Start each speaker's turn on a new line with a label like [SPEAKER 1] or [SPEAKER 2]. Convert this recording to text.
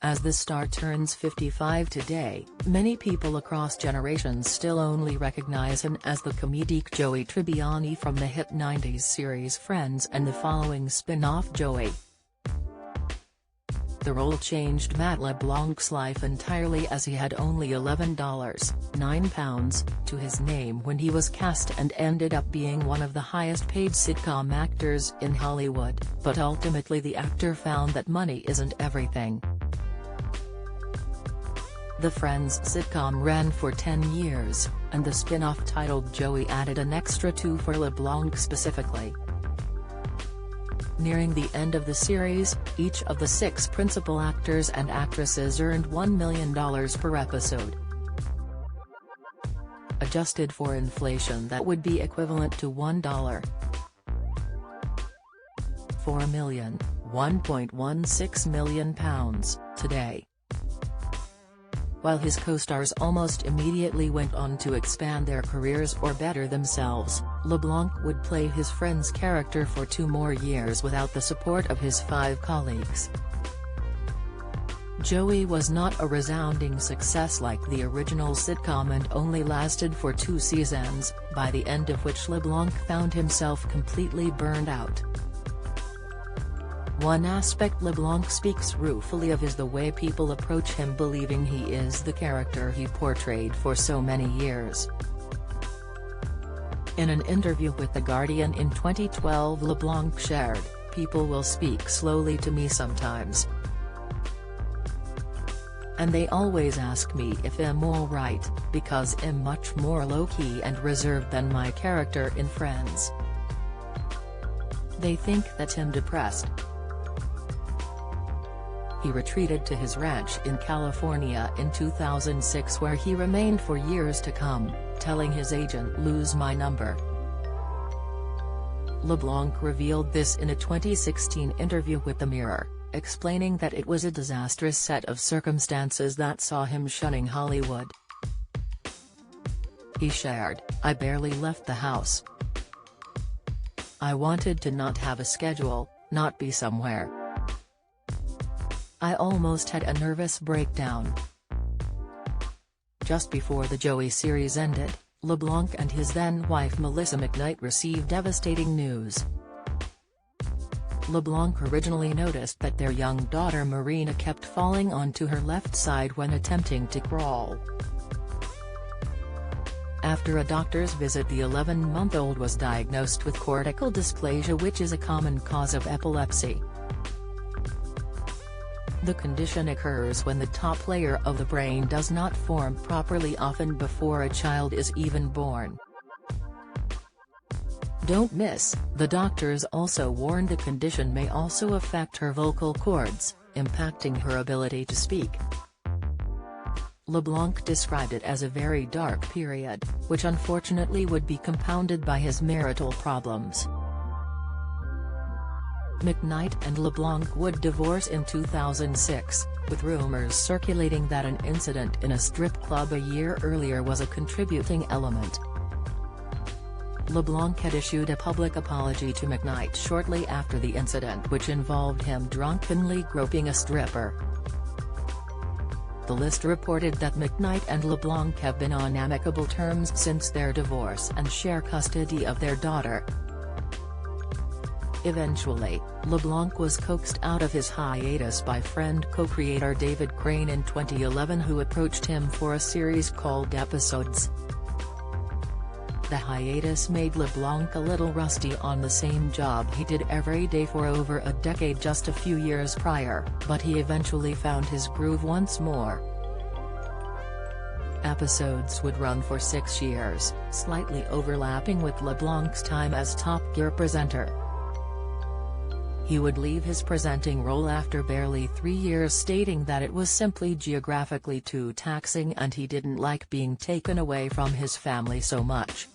[SPEAKER 1] As the star turns 55 today, many people across generations still only recognize him as the comedic Joey Tribbiani from the hit 90s series Friends and the following spin-off Joey. The role changed Matt LeBlanc's life entirely, as he had only $11.09 to his name when he was cast and ended up being one of the highest-paid sitcom actors in Hollywood, but ultimately the actor found that money isn't everything. The Friends sitcom ran for 10 years, and the spin-off titled Joey added an extra 2 for LeBlanc specifically. Nearing the end of the series, each of the 6 principal actors and actresses earned $1 million per episode. Adjusted for inflation, that would be equivalent to $1.4 million, £1.16 million today. While his co-stars almost immediately went on to expand their careers or better themselves, LeBlanc would play his Friends character for 2 more years without the support of his 5 colleagues. Joey was not a resounding success like the original sitcom and only lasted for 2 seasons, by the end of which LeBlanc found himself completely burned out. One aspect LeBlanc speaks ruefully of is the way people approach him, believing he is the character he portrayed for so many years. In an interview with The Guardian in 2012, LeBlanc shared, "People will speak slowly to me sometimes. And they always ask me if I'm alright, because I'm much more low-key and reserved than my character in Friends. They think that I'm depressed." He retreated to his ranch in California in 2006, where he remained for years to come, telling his agent, "Lose my number." LeBlanc revealed this in a 2016 interview with The Mirror, explaining that it was a disastrous set of circumstances that saw him shunning Hollywood. He shared, "I barely left the house. I wanted to not have a schedule, not be somewhere. I almost had a nervous breakdown." Just before the Joey series ended, LeBlanc and his then-wife Melissa McKnight received devastating news. LeBlanc originally noticed that their young daughter Marina kept falling onto her left side when attempting to crawl. After a doctor's visit, the 11-month-old was diagnosed with cortical dysplasia, which is a common cause of epilepsy. The condition occurs when the top layer of the brain does not form properly, often before a child is even born. Don't miss, the doctors also warned the condition may also affect her vocal cords, impacting her ability to speak. LeBlanc described it as a very dark period, which unfortunately would be compounded by his marital problems. McKnight and LeBlanc would divorce in 2006, with rumors circulating that an incident in a strip club a year earlier was a contributing element. LeBlanc had issued a public apology to McKnight shortly after the incident, which involved him drunkenly groping a stripper. The list reported that McKnight and LeBlanc have been on amicable terms since their divorce and share custody of their daughter. Eventually, LeBlanc was coaxed out of his hiatus by friend co-creator David Crane in 2011, who approached him for a series called Episodes. The hiatus made LeBlanc a little rusty on the same job he did every day for over a decade just a few years prior, but he eventually found his groove once more. Episodes would run for 6 years, slightly overlapping with LeBlanc's time as Top Gear presenter. He would leave his presenting role after barely 3 years, stating that it was simply geographically too taxing and he didn't like being taken away from his family so much.